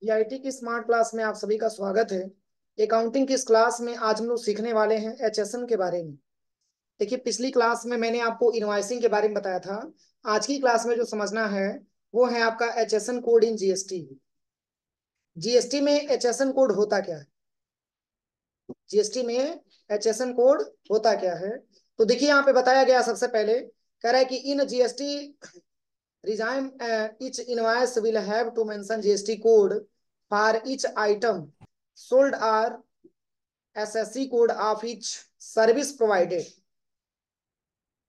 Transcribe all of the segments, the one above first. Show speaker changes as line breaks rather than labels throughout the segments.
IIT की smart class में आप सभी का स्वागत है। अकाउंटिंग की इस क्लास में आज हम लोग सीखने वाले हैं एचएसएन के बारे में। देखिए, पिछली क्लास में मैंने आपको इनवॉइसिंग के बारे में बताया था। आज की क्लास में जो समझना है वो है आपका HSN code in GST. GST में एचएसएन कोड होता क्या है? जीएसटी में एचएसएन कोड होता क्या है? तो देखिए, यहाँ पे बताया गया सबसे पहले कह रहा है कि in GST regime each invoice will have to mention GST code for each item sold or SSC code of each service provided.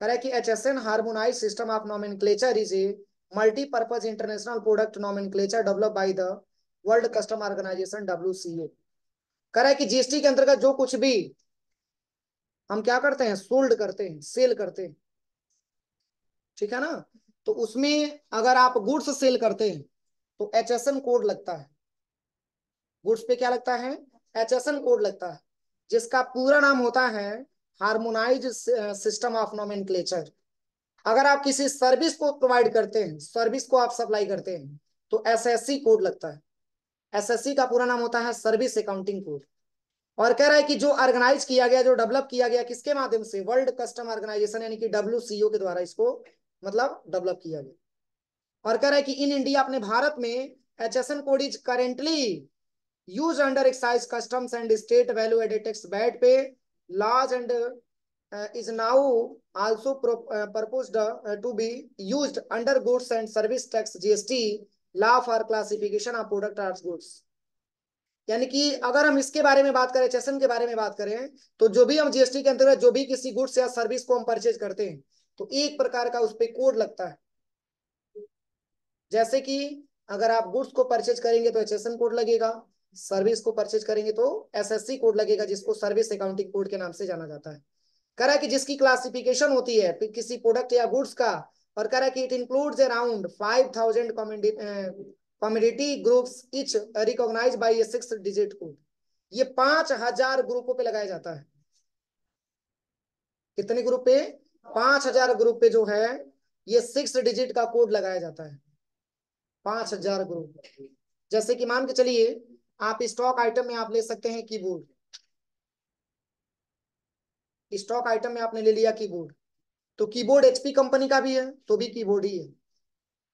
कह रहा है कि HSN harmonize system of nomenclature is a multipurpose international product nomenclature develop by the world custom organization WCO। कह रहा है कि GST के अंतर्गत जो कुछ भी हम क्या करते हैं, सोल्ड करते हैं, सेल करते हैं, ठीक है ना। तो उसमें अगर आप गुड्स सेल करते हैं तो HSN कोड लगता है। गुड्स पे क्या लगता है? एचएसएन कोड लगता है, जिसका पूरा नाम होता है हार्मोनाइज सिस्टम ऑफ नोमेनक्लेचर। अगर आप किसी सर्विस को प्रोवाइड करते हैं, सर्विस को आप सप्लाई करते हैं, तो एसएससी कोड लगता है। एसएससी का पूरा नाम होता है सर्विस अकाउंटिंग कोड। और कह रहा है कि जो ऑर्गेनाइज किया गया, जो डेवलप किया गया, किसके माध्यम से? वर्ल्ड कस्टम ऑर्गेनाइजेशन यानी कि WCO के द्वारा इसको मतलब डेवलप किया गया। और कह रहा है कि इन इंडिया, अपने भारत में, HSN code is currently used under excise customs and state value added tax VAT pay laws and is now also proposed to be used under goods and service tax GST law for classification of product as goods। यानी कि अगर हम इसके बारे में बात करें, session के बारे में बात करें, तो जो भी हम जीएसटी के अंतर्गत जो भी किसी गुड्स या सर्विस को हम परचेज करते हैं तो एक प्रकार का उस पर कोड लगता है। जैसे कि अगर आप गुड्स को परचेज करेंगे तो एचएसएन कोड लगेगा, सर्विस को परचेज करेंगे तो एसएससी कोड लगेगा, जिसको सर्विस अकाउंटिंग कोड के नाम से जाना जाता है। कह रहा है कि जिसकी क्लासिफिकेशन होती है किसी प्रोडक्ट या गुड्स का, और कह रहा है कि it includes around 5000 community groups each recognize by a 6 digit code. ये 5000 ग्रुपों पे लगाया जाता है। कितने ग्रुप पे? 5000 ग्रुप पे जो है ये 6 डिजिट का कोड लगाया जाता है। 5000 ग्रुप। जैसे कि मान के चलिए, आप स्टॉक आइटम में आप ले सकते हैं कीबोर्ड। स्टॉक आइटम में आपने ले लिया कीबोर्ड, तो कीबोर्ड एचपी कंपनी का भी है तो भी कीबोर्ड ही है,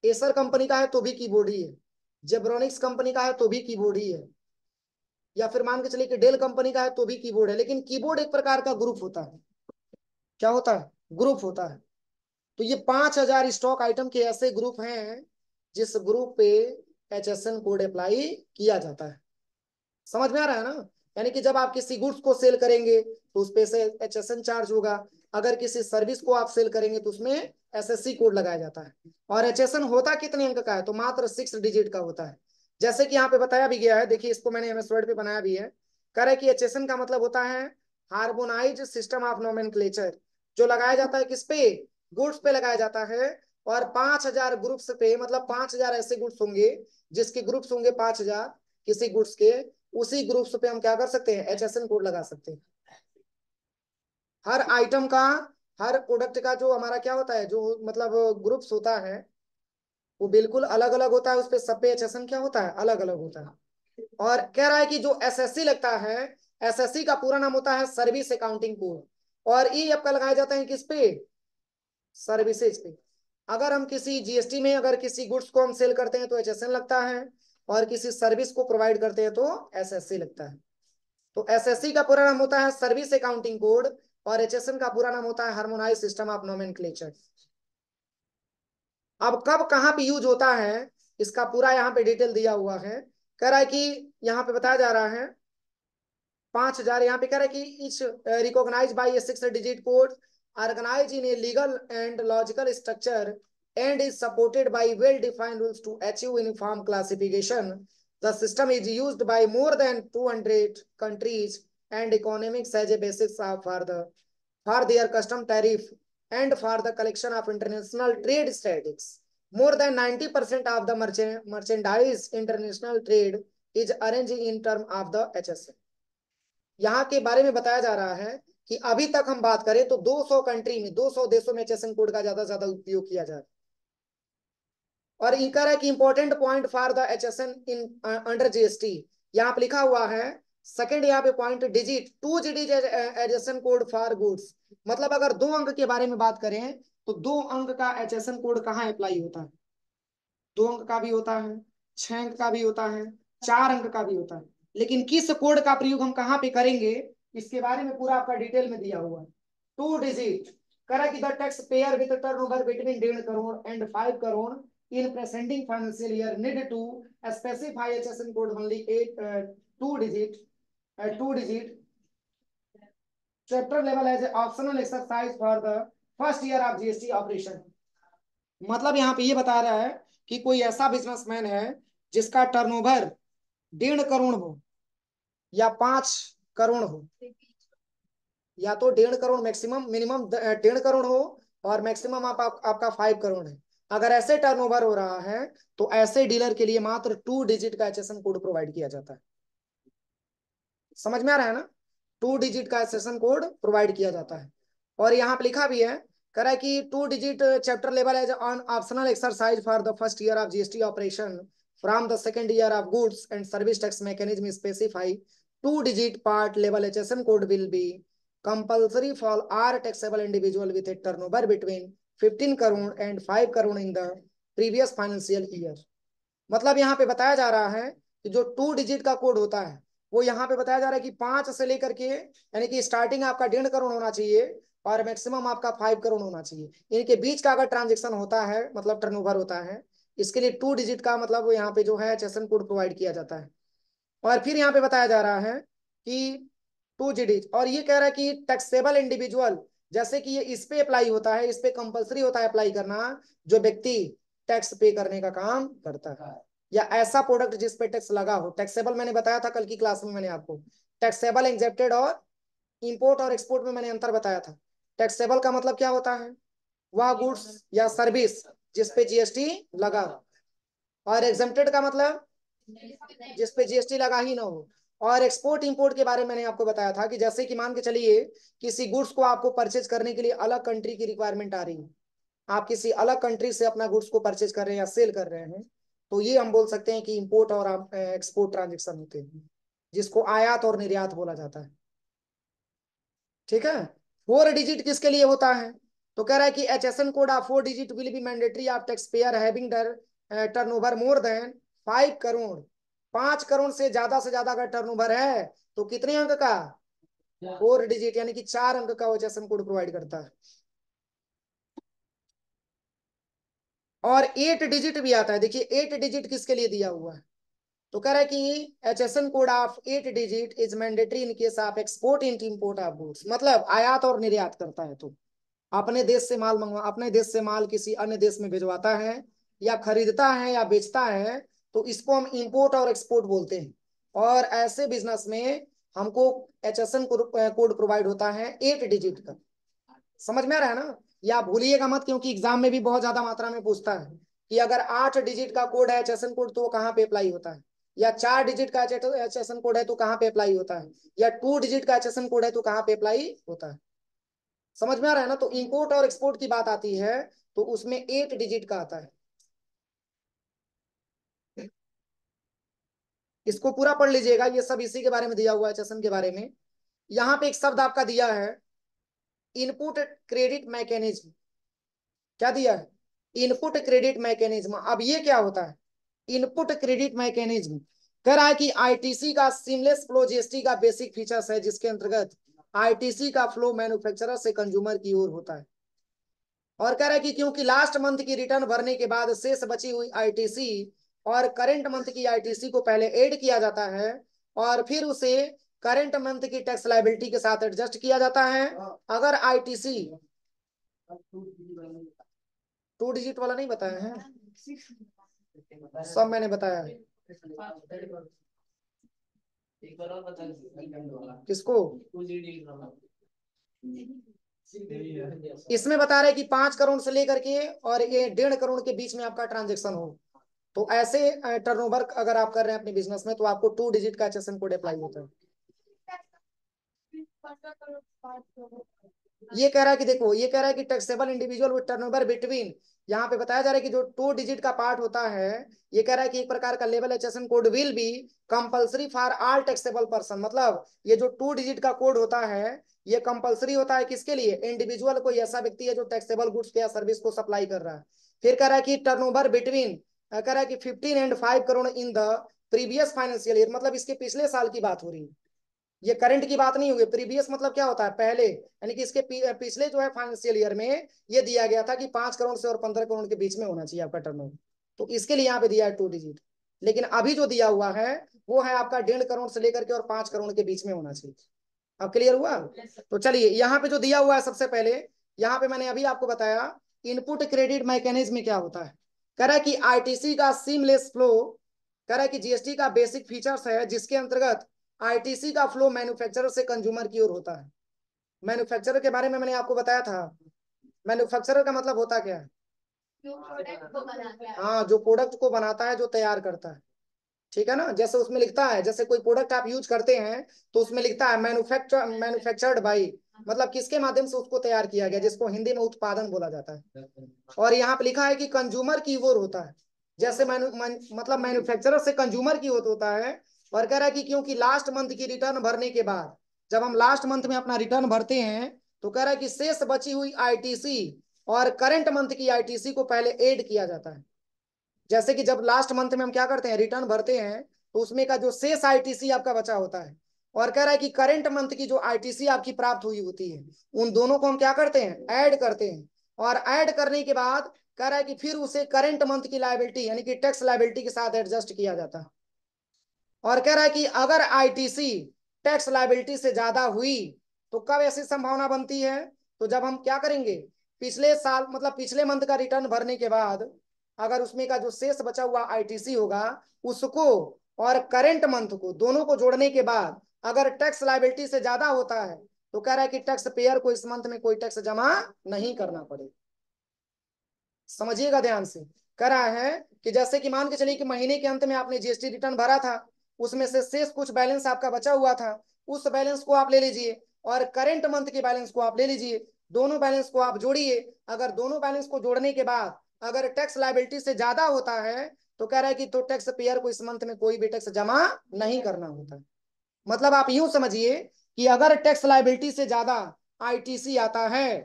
एसर कंपनी का है तो भी कीबोर्ड ही है, जेब्रोनिक्स कंपनी का है तो भी कीबोर्ड ही है, या फिर मान के चलिए कि डेल कंपनी का है तो भी कीबोर्ड है। लेकिन कीबोर्ड एक प्रकार का ग्रुप होता है। क्या होता है? ग्रुप होता है। तो ये 5000 स्टॉक आइटम के ऐसे ग्रुप हैं जिस ग्रुप पे एचएसएन कोड अप्लाई किया जाता है। समझ में आ रहा है ना? यानी कि जब आप किसी गुड्स को सेल करेंगे तो उस पे से एचएसएन चार्ज होगा। अगर किसी सर्विस को आप सेल करेंगे तो उसमें एसएससी कोड लगाया जाता है। और एचएसएन होता कितने अंक का है? तो मात्र 6 डिजिट का होता है। जैसे कि यहाँ पे बताया भी गया है, देखिए इसको मैंने एमएस वर्ड पे बनाया भी है। कह रहा है कि एचएसएन का मतलब होता है हार्मोनाइज सिस्टम ऑफ नोमेनक्लेचर, जो लगाया जाता है किस पे? गुड्स पे लगाया जाता है। और 5000 ग्रुप्स पे, मतलब 5000 ऐसे गुड्स होंगे जिसके ग्रुप्स होंगे 5000 किसी गुड्स के, उसी ग्रुप्स पे हम क्या कर सकते हैं? एचएसएन कोड लगा सकते हैं। हर आइटम का, हर प्रोडक्ट का जो हमारा क्या होता है, जो मतलब ग्रुप्स होता है, वो बिल्कुल अलग अलग होता है। उस पे सब पे एचएसएन क्या होता है? अलग अलग होता है। और कह रहा है कि जो एसएससी लगता है, एसएससी का पूरा नाम होता है सर्विस अकाउंटिंग कोड। और ई आपका लगाया जाता है किस पे? सर्विसेज पे। अगर हम किसी जीएसटी में अगर किसी गुड्स को हम सेल करते हैं तो एचएसएन लगता है, और किसी सर्विस को प्रोवाइड करते हैं तो एसएससी लगता है। तो एसएससी का पूरा नाम होता है सर्विस अकाउंटिंग कोड, और एचएसएन का पूरा नाम होता है हार्मोनाइज सिस्टम ऑफ नोमेनक्लेचर। अब कब कहाँ पे यूज होता है, इसका पूरा यहाँ पे डिटेल दिया हुआ है। कह रहा है कि यहाँ पे बताया जा रहा है 5000, यहाँ पे कह रहा है कि each recognize by a 6 digit code organize in a legal and logical structure and is supported by well-defined rules to achieve uniform classification. The system is used by more than 200 countries and economics as a basis for their custom tariff and for the collection of international trade statistics. More than 90% of the merchandise international trade is arranged in term of the HSA। यहाँ के बारे में बताया जा रहा है कि अभी तक हम बात करें तो 200 कंट्री में, 200 देशों में एचएसएन कोड का ज्यादा से ज्यादा उपयोग किया जा रहा है। और ये कह रहा है कि important point for the HSN in under GST, यहाँ पे लिखा हुआ है सेकंड यहाँ पे point digit 2 digit HSN code for goods. मतलब अगर 2 अंक के बारे में बात करें तो 2 अंक का HSN कोड कहाँ अप्लाई होता है? 2 अंक का भी होता है, 6 अंक का भी होता है, 4 अंक का भी होता है, लेकिन किस कोड का प्रयोग हम कहाँ पे करेंगे इसके बारे में पूरा आपका डिटेल में दिया हुआ है। 2 डिजिट करा कि the tax payer with turnover between 1.5 crore and 5 crore in presenting financial year need to specify HSN code only 2 digit chapter level as an optional exercise for the first year of GST operation। मतलब यहाँ पे ये बता रहा है कि कोई ऐसा बिजनेसमैन है जिसका टर्नओवर 1.5 करोड़ हो या 5 करोड़ हो, या तो 1.5 करोड़ मैक्सिमम, मिनिमम 1.5 करोड़ हो और मैक्सिमम आपका 5 करोड़ है। अगर ऐसे टर्नओवर हो रहा है तो ऐसे डीलर के लिए मात्र 2 डिजिट का HSN कोड प्रोवाइड किया जाता है। समझ में आ रहा है ना? 2 डिजिट का HSN कोड प्रोवाइड किया जाता है। और यहाँ पे लिखा भी है, कह रहा है कि 2 digit chapter level as on optional exercise for the first year of GST operation from the second year of goods and service tax mechanism specify 2 digit part level HSN code will be compulsory for all taxable individual with a turnover between 15 crore and 5 crore in the previous financial year। मतलब यहाँ पे बताया जा रहा है कि जो 2 digit का कोड होता है वो यहाँ पे बताया जा रहा है कि 5 से लेकर के, यानी कि स्टार्टिंग आपका 1.5 करोड़ होना चाहिए और मैक्सिमम आपका 5 करोड़ होना चाहिए। इनके बीच का अगर ट्रांजेक्शन होता है मतलब टर्नओवर होता है, इसके लिए 2 डिजिट का मतलब यहाँ पे जो है HSN कोड प्रोवाइड किया जाता है। और फिर यहाँ पे बताया जा रहा है कि 2 डिजिट, और ये कह रहा है कि टैक्सेबल इंडिविजुअल, जैसे कि ये इस पे अप्लाई होता है, इस पे कंपलसरी होता है अप्लाई करना, जो व्यक्ति टैक्स पे करने का काम करता है या ऐसा प्रोडक्ट जिस पे टैक्स लगा हो। टैक्सेबल मैंने बताया था कल की क्लास में, मैंने आपको टैक्सेबल, एग्जेप्टेड और इंपोर्ट और एक्सपोर्ट में मैंने अंतर बताया था। टैक्सेबल का मतलब क्या होता है? वह गुड्स या सर्विस जिस पे GST लगा हो। और एग्जेप्टेड का मतलब जिस पे GST लगा ही ना हो। और एक्सपोर्ट इंपोर्ट के बारे में मैंने आपको बताया था कि जैसे कि मान के चलिए किसी गुड्स को आपको परचेज करने के लिए अलग कंट्री की रिक्वायरमेंट आ रही है, आप किसी अलग कंट्री से अपना गुड्स को परचेज कर रहे हैं या सेल कर रहे हैं, तो ये हम बोल सकते हैं कि इंपोर्ट और एक्सपोर्ट ट्रांजेक्शन होते हैं, जिसको आयात और निर्यात बोला जाता है। ठीक है। 4 डिजिट किसके लिए होता है? तो कह रहा है कि HSN code of 4 digit will be mandatory of tax payer having turnover more than 5 crore. 5 crore से ज्यादा अगर टर्नओवर है तो कितने अंक का? 4 डिजिट, यानी कि 4 अंक का HSN कोड प्रोवाइड करता है। और 8 डिजिट भी आता है। देखिए 8 डिजिट किसके लिए दिया हुआ है? तो कह रहा है कि HSN code of 8 digit is mandatory in case of export in import of goods. मतलब आयात और निर्यात करता है तो अपने देश से माल मंगवा, अपने देश से माल किसी अन्य देश में भिजवाता है या खरीदता है या बेचता है, तो इसको हम इंपोर्ट और एक्सपोर्ट बोलते हैं। और ऐसे बिजनेस में हमको HSN कोड प्रोवाइड होता है 8 डिजिट का। समझ में आ रहा है ना? या भूलिएगा मत, क्योंकि एग्जाम में भी बहुत ज्यादा मात्रा में पूछता है कि अगर 8 डिजिट का कोड है HSN कोड तो वो कहाँ पे अप्लाई होता है, या 4 डिजिट का HSN कोड है तो कहाँ पे अप्लाई होता है, या 2 डिजिट का HSN कोड है तो कहाँ पे अप्लाई होता है। समझ में आ रहा है ना? तो इंपोर्ट और एक्सपोर्ट की बात आती है तो उसमें 8 डिजिट का आता है। इसको पूरा पढ़ लीजिएगा, ये सब इसी के बारे में दिया हुआ है HSN के बारे में। यहाँ पे एक शब्द आपका दिया है इनपुट क्रेडिट मैकेनिज्म। क्या दिया है? Input credit mechanism. अब ये क्या होता है? इनपुट क्रेडिट मैकेनिज्म कह रहा है कि ITC का सीमलेस फ्लो GST का बेसिक फीचर्स है, जिसके अंतर्गत ITC का फ्लो मैन्युफैक्चरर से कंज्यूमर की ओर होता है। और कह रहा है कि क्योंकि लास्ट मंथ की रिटर्न भरने के बाद शेष बची हुई ITC और करंट मंथ की ITC को पहले ऐड किया जाता है और फिर उसे करंट मंथ की टैक्स लाइबिलिटी के साथ एडजस्ट किया जाता है। अगर ITC 2 डिजिट वाला नहीं बताया है, सब मैंने बताया है। किसको? इसमें बता रहे कि 5 करोड़ से लेकर के और ये 1.5 करोड़ के बीच में आपका ट्रांजेक्शन हो, तो ऐसे टर्नओवर अगर आप कर रहे हैं अपने बिजनेस में तो आपको 2 डिजिट का HSN कोड अप्लाई होता है। ये कह रहा है कि देखो, ये कह रहा है कि taxable individual with turnover between, यहाँ पे बताया जा रहा है कि जो 2 डिजिट का पार्ट होता है, ये कह रहा है कि एक प्रकार का level HSN code will B compulsory for all taxable person. मतलब ये जो 2 डिजिट का कोड होता है, ये कंपलसरी होता है किसके लिए? इंडिविजुअल, कोई ऐसा व्यक्ति है जो टैक्सेबल गुड्स या सर्विस को सप्लाई कर रहा है। फिर कह रहा है कि टर्नओवर बिटवीन, कह रहा है कि 15 and 5 crore in the previous financial year, मतलब इसके पिछले साल की बात हो रही है, ये करंट की बात नहीं होगी। प्रीवियस मतलब क्या होता है? पहले, यानी कि इसके पिछले जो है फाइनेंशियल ईयर में ये दिया गया था कि 5 करोड़ से और 15 करोड़ के बीच में होना चाहिए आपका टर्नओवर, तो इसके लिए यहाँ पे दिया है 2 डिजिट। लेकिन अभी जो दिया हुआ है वो है आपका 1.5 करोड़ से लेकर के और 5 करोड़ के बीच में होना चाहिए। अब क्लियर हुआ? तो चलिए यहाँ पे जो दिया हुआ है, सबसे पहले यहाँ पे मैंने अभी आपको बताया इनपुट क्रेडिट मैकेनिज्म में क्या होता है। कह रहा है कि आईटीसी का सीमलेस फ्लो, कह रहा है कि जीएसटी का बेसिक फीचर्स है जिसके अंतर्गत आईटीसी का फ्लो मैन्युफैक्चरर से कंज्यूमर की ओर होता है। मैन्युफैक्चरर के बारे में मैंने आपको बताया था। मैन्युफैक्चरर का मतलब होता क्या है? हाँ, जो प्रोडक्ट को बनाता है, जो तैयार करता है, ठीक है ना। जैसे उसमें लिखता है, जैसे कोई प्रोडक्ट आप यूज करते हैं तो उसमें लिखता है मैन्युफैक्चर्ड बाई, मतलब किसके माध्यम से उसको तैयार किया गया, जिसको हिंदी में उत्पादन बोला जाता है। और यहाँ पे लिखा है कि कंज्यूमर की ओर होता है, जैसे मतलब मैन्युफैक्चरर से कंज्यूमर की ओर होता है। और कह रहा है कि क्योंकि लास्ट मंथ की रिटर्न भरने के बाद, जब हम लास्ट मंथ में अपना रिटर्न भरते हैं, तो कह रहा है कि शेष बची हुई आईटीसी और करंट मंथ की आईटीसी को पहले ऐड किया जाता है। जैसे कि जब लास्ट मंथ में हम क्या करते हैं, रिटर्न भरते हैं, तो उसमें का जो शेष आईटीसी आपका बचा होता है, और कह रहा है कि करंट मंथ की जो आईटीसी आपकी प्राप्त हुई होती है, उन दोनों को हम क्या करते हैं, ऐड करते हैं। और ऐड करने के बाद कह रहा है कि फिर उसे करंट मंथ की लायबिलिटी यानी कि टैक्स लायबिलिटी के साथ एडजस्ट किया जाता है। और कह रहा है कि अगर आईटीसी टैक्स लायबिलिटी से ज्यादा हुई तो कब ऐसी संभावना बनती है? तो जब हम क्या करेंगे, पिछले साल मतलब पिछले मंथ का रिटर्न भरने के बाद अगर उसमें का जो शेष बचा हुआ आईटीसी होगा, उसको और करेंट मंथ को, दोनों को जोड़ने के बाद अगर टैक्स लायबिलिटी से ज्यादा होता है, तो कह रहा है कि टैक्स पेयर को इस मंथ में कोई टैक्स जमा नहीं करना पड़ेगा। समझिएगा ध्यान से। कह रहा है कि जैसे कि मान के चलिए कि महीने के अंत में आपने जीएसटी रिटर्न भरा था, उसमें से शेष कुछ बैलेंस आपका बचा हुआ था, उस बैलेंस को आप ले लीजिए और करेंट मंथ के बैलेंस को आप ले लीजिए, दोनों बैलेंस को आप जोड़िए। अगर दोनों बैलेंस को जोड़ने के बाद अगर टैक्स लायबिलिटी से ज्यादा होता है, तो कह रहा है कि तो टैक्स पेयर को इस मंथ में कोई भी टैक्स जमा नहीं करना होता। मतलब आप यूं समझिए कि अगर टैक्स लायबिलिटी से ज्यादा आईटीसी आता है,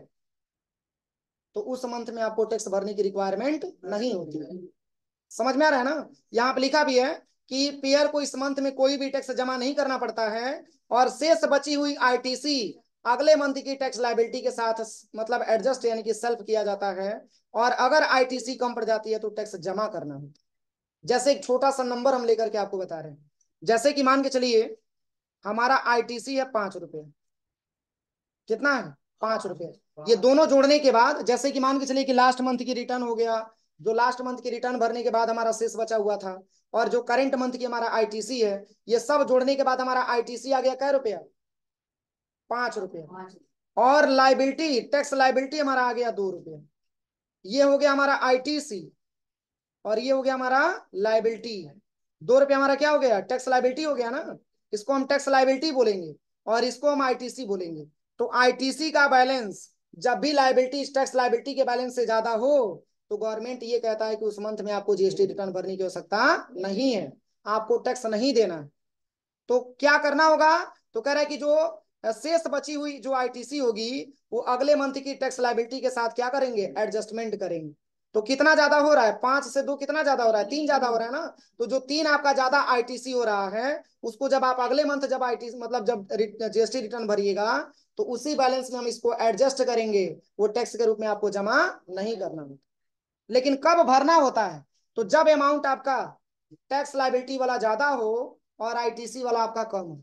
तो उस मंथ में आपको टैक्स भरने की रिक्वायरमेंट नहीं होती है। समझ में आ रहा है ना? यहाँ पे लिखा भी है कि पेयर को इस मंथ में कोई भी टैक्स जमा नहीं करना पड़ता है, और शेष बची हुई आईटीसी अगले मंथ की टैक्स लायबिलिटी के साथ मतलब एडजस्ट यानी कि सेल्फ किया जाता है। और अगर आईटीसी कम पड़ जाती है तो टैक्स जमा करना होता है। जैसे एक छोटा सा नंबर हम लेकर के आपको बता रहे हैं, जैसे कि मान के चलिए हमारा आईटीसी है 5 रुपये। कितना है? 5 रुपये। ये दोनों जोड़ने के बाद, जैसे कि मान के चलिए कि लास्ट मंथ की रिटर्न हो गया, जो लास्ट मंथ की रिटर्न भरने के बाद हमारा शेष बचा हुआ था, और जो करंट मंथ की हमारा आईटीसी है, ये सब जोड़ने के बाद हमारा आईटीसी आ गया कै रुपया? 5 रुपये। और लाइबिलिटी, टैक्स लाइबिलिटी हमारा आ गया 2 रुपये। ये हो गया हमारा आईटीसी, और ये हो गया हमारा लाइबिलिटी। 2 रुपये हमारा क्या हो गया? टैक्स लाइबिलिटी हो गया ना। इसको हम टैक्स लाइबिलिटी बोलेंगे और इसको हम आईटीसी बोलेंगे। तो आईटीसी का बैलेंस जब भी लाइबिलिटी टैक्स लाइबिलिटी के बैलेंस से ज्यादा हो, तो गवर्नमेंट ये कहता है कि उस मंथ में आपको जीएसटी रिटर्न भरने की आवश्यकता नहीं है, आपको टैक्स नहीं देना है। तो क्या करना होगा? तो कह रहा है कि जो शेष बची हुई जो आईटीसी होगी, वो अगले मंथ की टैक्स लायबिलिटी के साथ क्या करेंगे? एडजस्टमेंट करेंगे। तो कितना ज्यादा हो रहा है? 5 से 2 कितना ज्यादा हो रहा है? 3 ज्यादा हो रहा है ना। तो जो 3 आपका ज्यादा आईटीसी हो रहा है, उसको जब आप अगले मंथ जब आईटीसी मतलब जब जीएसटी रिटर्न भरिएगा, तो उसी बैलेंस में हम इसको एडजस्ट करेंगे, वो टैक्स के रूप में आपको जमा नहीं करना होता। लेकिन कब भरना होता है? तो जब अमाउंट आपका टैक्स लायबिलिटी वाला ज्यादा हो और आईटीसी वाला आपका कम हो।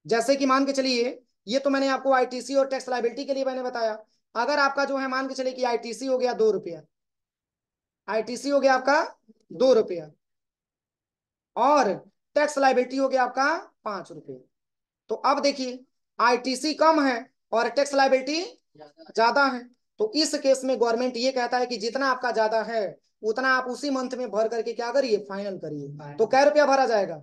जैसे कि मान के चलिए, ये तो मैंने आपको आईटीसी और टैक्स लायबिलिटी के लिए मैंने बताया। अगर आपका जो है मान के चलिए कि आईटीसी हो गया 2 रुपया, आईटीसी हो गया आपका 2 रुपया, और टैक्स लायबिलिटी हो गया आपका 5 रुपये। तो अब देखिए, आईटीसी कम है और टैक्स लायबिलिटी ज्यादा है। तो इस केस में गवर्नमेंट ये कहता है कि जितना आपका ज्यादा है उतना आप उसी मंथ में भर करके क्या करिए? फाइनल करिए। तो कै रुपया भरा जाएगा?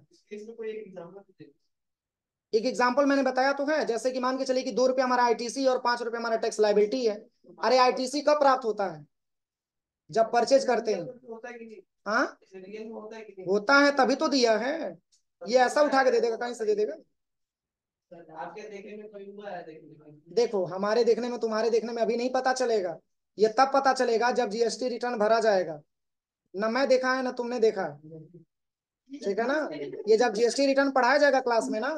एक एग्जांपल मैंने बताया तो है, जैसे कि मान के चलिए कि 2 रुपये हमारा आईटीसी और 5 रुपये हमारा टैक्स लाइबिलिटी है। अरे आईटीसी कब प्राप्त होता है? जब परचेज करते हैं। हाँ होता है, तभी तो दिया है। ये ऐसा उठा के दे देगा, कहीं से दे देगा? आपके देखने में कोई हुआ है? देखो हमारे देखने में तुम्हारे देखने में अभी नहीं पता चलेगा। ये तब पता चलेगा जब जीएसटी रिटर्न भरा जाएगा। ना मैं देखा है ना तुमने देखा है। ठीक है ना? ये जब जीएसटी रिटर्न पढ़ाया जाएगा क्लास में ना,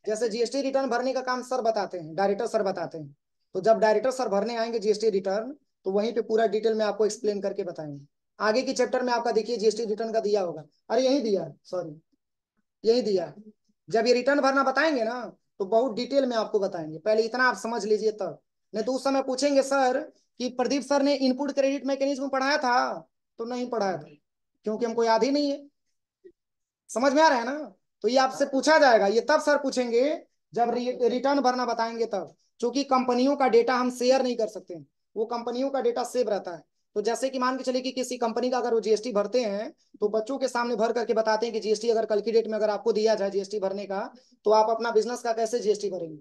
जैसे जीएसटी रिटर्न भरने का काम सर बताते हैं, डायरेक्टर सर बताते हैं, तो जब डायरेक्टर सर भरने आएंगे जीएसटी रिटर्न, तो वहीं पे पूरा डिटेल में आपको एक्सप्लेन करके बताएंगे। आगे की चैप्टर में आपका देखिए जीएसटी रिटर्न का दिया होगा। अरे यही दिया है, सॉरी यही दिया है। जब ये रिटर्न भरना बताएंगे ना, तो बहुत डिटेल में आपको बताएंगे। पहले इतना आप समझ लीजिए तब। नहीं तो उस समय पूछेंगे सर कि प्रदीप सर ने इनपुट क्रेडिट मैकेनिज्म पढ़ाया था, तो नहीं पढ़ाया था, क्योंकि हमको याद ही नहीं है। समझ में आ रहा है ना? तो ये आपसे पूछा जाएगा, ये तब सर पूछेंगे जब रिटर्न भरना बताएंगे तब। क्योंकि कंपनियों का डेटा हम शेयर नहीं कर सकते, वो कंपनियों का डेटा सेव रहता है। तो जैसे कि मान के चलिए कि किसी कंपनी का अगर वो जीएसटी भरते हैं, तो बच्चों के सामने भर करके बताते हैं कि जीएसटी अगर कल की डेट में अगर आपको दिया जाए जीएसटी भरने का, तो आप अपना बिजनेस का कैसे जीएसटी भरेंगे।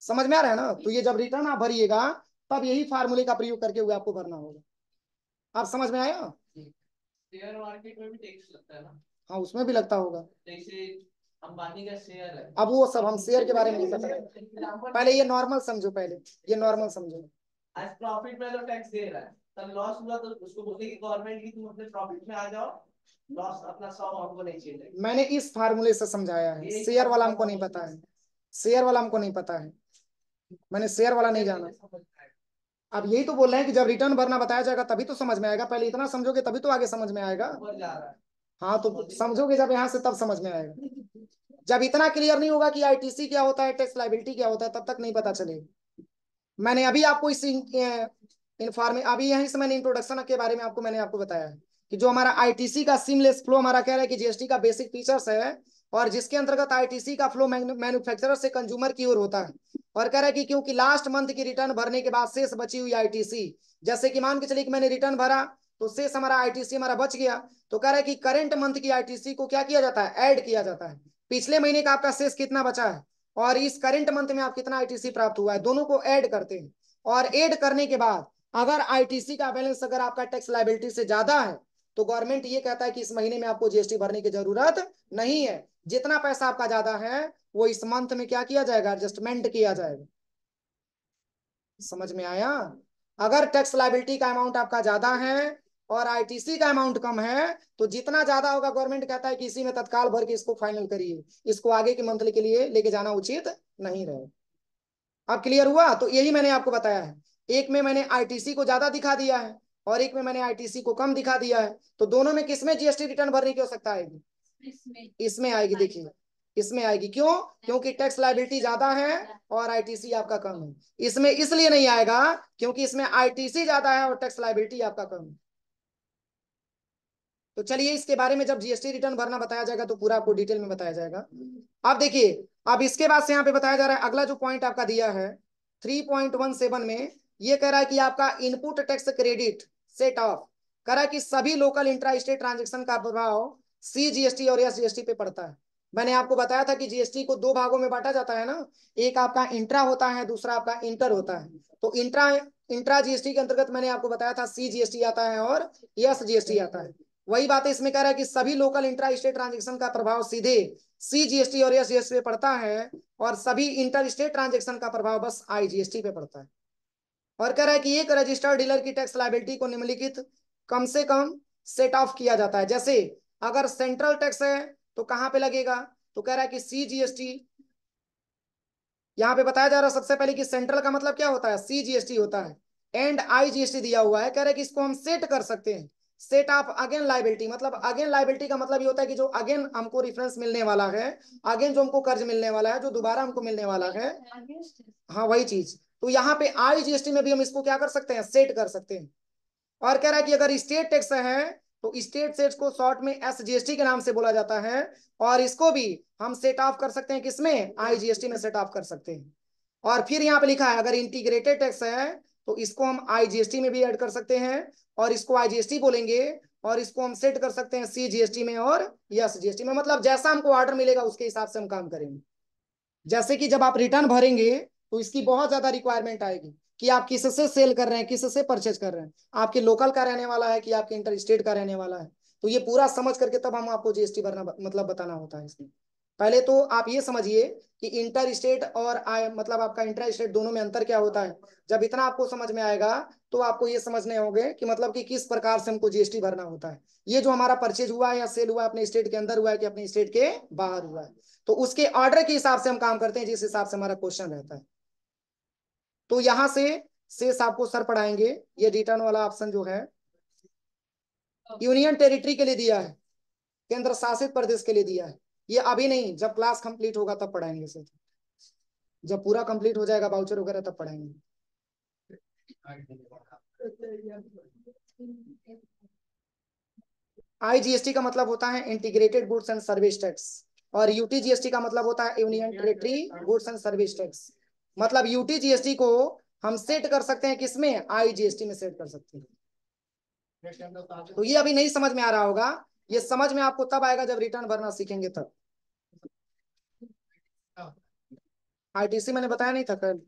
समझ में आ रहा है ना? तो ये जब रिटर्न आप भरिएगा, तब यही फार्मूले का प्रयोग करके हुए आपको भरना होगा। आप समझ में आया? शेयर मार्केट में भी टैक्स लगता है ना? हाँ उसमें भी लगता होगा। जैसे अंबानी का शेयर है, अब वो सब हम शेयर के बारे में नहीं पता। पहले ये नॉर्मल समझो, पहले ये नॉर्मल समझो। आज प्रॉफिट में तो टैक्स दे रहा है, तब लॉस हुआ तो उसको बोलते कि गवर्नमेंट की तुम अपने प्रॉफिट में आ जाओ, लॉस अपना 100 हमको नहीं चाहिए। मैंने इस फार्मूले से समझाया है, शेयर वाला हमको नहीं पता है। शेयर वाला हमको नहीं पता है, मैंने शेयर वाला नहीं जाना। अब यही तो बोल रहे हैं कि जब रिटर्न भरना बताया जाएगा तभी तो समझ में आएगा। पहले इतना समझोगे तभी तो आगे समझ में आएगा। हाँ तो समझोगे जब यहाँ से, तब समझ में आएगा। जब इतना क्लियर नहीं होगा कि आईटीसी क्या होता है, टैक्स लायबिलिटी क्या होता है, तब तक नहीं पता चलेगा। मैंने अभी आपको इस इन्फॉर्मे अभी यहीं से मैंने इंट्रोडक्शन के बारे में मैंने आपको बताया है कि जो हमारा आईटीसी का सीमलेस फ्लो हमारा कह रहा है कि जीएसटी का बेसिक फीचर्स है, और जिसके अंतर्गत आईटीसी का फ्लो मैन्युफैक्चरर से कंज्यूमर की ओर होता है। और कह रहा है कि क्योंकि लास्ट मंथ की रिटर्न भरने के बाद शेष बची हुई आईटीसी, जैसे कि मान के चलिए कि मैंने रिटर्न भरा तो शेष हमारा आईटीसी हमारा बच गया, तो कह रहा है कि करंट मंथ की आईटीसी को क्या किया जाता है, ऐड किया जाता है। पिछले महीने का आपका शेष कितना बचा है और इस करंट मंथ में आप कितना आईटीसी प्राप्त हुआ है, दोनों को ऐड करते हैं। और ऐड करने के बाद अगर आईटीसी का बैलेंस अगर आपका टैक्स लायबिलिटी से ज्यादा है, तो गवर्नमेंट ये कहता है कि इस महीने में आपको जीएसटी भरने की जरूरत नहीं है। जितना पैसा आपका ज्यादा है वो इस मंथ में क्या किया जाएगा, एडजस्टमेंट किया जाएगा। समझ में आया? अगर टैक्स लायबिलिटी का अमाउंट आपका ज्यादा है और आईटीसी का अमाउंट कम है, तो जितना ज्यादा होगा गवर्नमेंट कहता है कि इसी में तत्काल भर के इसको फाइनल करिए, इसको आगे के मंथली के लिए लेके जाना उचित नहीं रहे। अब क्लियर हुआ? तो यही मैंने आपको बताया है। एक में मैंने आईटीसी को ज्यादा दिखा दिया है और एक में मैंने आईटीसी को कम दिखा दिया है। तो दोनों में किसमें जीएसटी रिटर्न भरने की आवश्यकता आएगी? इसमें आएगी। देखिए इसमें आएगी, क्यों? क्योंकि टैक्स लायबिलिटी ज्यादा है और आईटीसी आपका कम है। इसमें इसलिए नहीं आएगा क्योंकि इसमें आईटीसी ज्यादा है और टैक्स लायबिलिटी आपका कम है। तो चलिए इसके बारे में जब जीएसटी रिटर्न भरना बताया जाएगा तो पूरा आपको डिटेल में बताया जाएगा। अब देखिए, अब इसके बाद से यहाँ पे बताया जा रहा है अगला जो पॉइंट आपका दिया है 3.17 में, ये कह रहा है कि आपका input tax credit set of, कह रहा है कि सभी लोकल इंट्रा स्टेट ट्रांजेक्शन का प्रभाव सी जीएसटी और एस जीएसटी पे पड़ता है। मैंने आपको बताया था कि जीएसटी को दो भागों में बांटा जाता है ना, एक आपका इंट्रा होता है, दूसरा आपका इंटर होता है। तो इंट्रा इंट्रा जीएसटी के अंतर्गत मैंने आपको बताया था सी जीएसटी आता है और एस जीएसटी आता है। वही बात है इसमें, कह रहा है कि सभी लोकल इंट्रा स्टेट ट्रांजेक्शन का प्रभाव सीधे सी जीएसटी और एस जीएसटी पे पड़ता है, और सभी इंटर स्टेट ट्रांजेक्शन का प्रभाव बस आई जीएसटी पे पड़ता है। और कह रहा है कि एक रजिस्टर्ड डीलर की टैक्स लायबिलिटी को निम्नलिखित कम से कम सेट ऑफ किया जाता है। जैसे अगर सेंट्रल टैक्स है तो कहां पे लगेगा, तो कह रहा है कि सी जीएसटी, यहाँ पे बताया जा रहा है सबसे पहले कि सेंट्रल का मतलब क्या होता है, सी जीएसटी होता है, एंड आई जीएसटी दिया हुआ है। कह रहा है कि इसको हम सेट कर सकते हैं। सेट ऑफ अगेन लाइबिलिटी, मतलब अगेन लाइबिलिटी का मतलब ये होता है कि जो अगेन हमको रिफरेंस मिलने वाला है, अगेन जो हमको कर्ज मिलने वाला है, जो दोबारा हमको मिलने वाला है, हाँ वही चीज। तो यहाँ पे आई जीएसटी में भी हम इसको क्या कर सकते हैं, सेट कर सकते हैं। और कह रहा है कि अगर स्टेट टैक्स है तो स्टेट टैक्स को शॉर्ट में एस जीएसटी के नाम से बोला जाता है, और इसको भी हम सेट ऑफ कर सकते हैं किसमें, आई जीएसटी में सेट ऑफ कर सकते हैं। और फिर यहाँ पे लिखा है अगर इंटीग्रेटेड टैक्स है तो इसको हम आईजीएसटी में भी ऐड कर सकते हैं, और इसको आईजीएसटी बोलेंगे, और इसको हम सेट कर सकते हैं सी जीएसटी में और एस जीएसटी में। मतलब जैसा हमको ऑर्डर मिलेगा उसके हिसाब से हम काम करेंगे। जैसे कि जब आप रिटर्न भरेंगे तो इसकी बहुत ज्यादा रिक्वायरमेंट आएगी कि आप किससे सेल कर रहे हैं, किससे परचेज कर रहे हैं, आपके लोकल का रहने वाला है कि आपके इंटर स्टेट का रहने वाला है। तो ये पूरा समझ करके तब हम आपको जीएसटी भरना मतलब बताना होता है इसमें। पहले तो आप ये समझिए कि इंटर स्टेट और आय मतलब आपका इंटर स्टेट दोनों में अंतर क्या होता है। जब इतना आपको समझ में आएगा तो आपको ये समझने होंगे कि मतलब कि किस प्रकार से हमको जीएसटी भरना होता है। ये जो हमारा परचेज हुआ है या सेल हुआ है अपने स्टेट के अंदर हुआ है कि अपने स्टेट के बाहर हुआ है, तो उसके ऑर्डर के हिसाब से हम काम करते हैं जिस हिसाब से हमारा क्वेश्चन रहता है। तो यहां से शेष आपको सर पढ़ाएंगे। ये रिटर्न वाला ऑप्शन जो है यूनियन टेरिटरी के लिए दिया है, केंद्र शासित प्रदेश के लिए दिया है। ये अभी नहीं, जब क्लास कंप्लीट होगा तब पढ़ाएंगे सर। जब पूरा कंप्लीट हो जाएगा बाउचर वगैरह तब पढ़ाएंगे। आईजीएसटी का मतलब होता है integrated goods and service tax, और यूटीजीएसटी का मतलब होता है union territory goods and service tax. मतलब यूटीजीएसटी को हम सेट कर सकते हैं किसमें, आईजीएसटी में सेट कर सकते हैं। तो ये अभी नहीं समझ में आ रहा होगा, ये समझ में आपको तब आएगा जब रिटर्न भरना सीखेंगे तब। आईटीसी मैंने बताया नहीं था कल।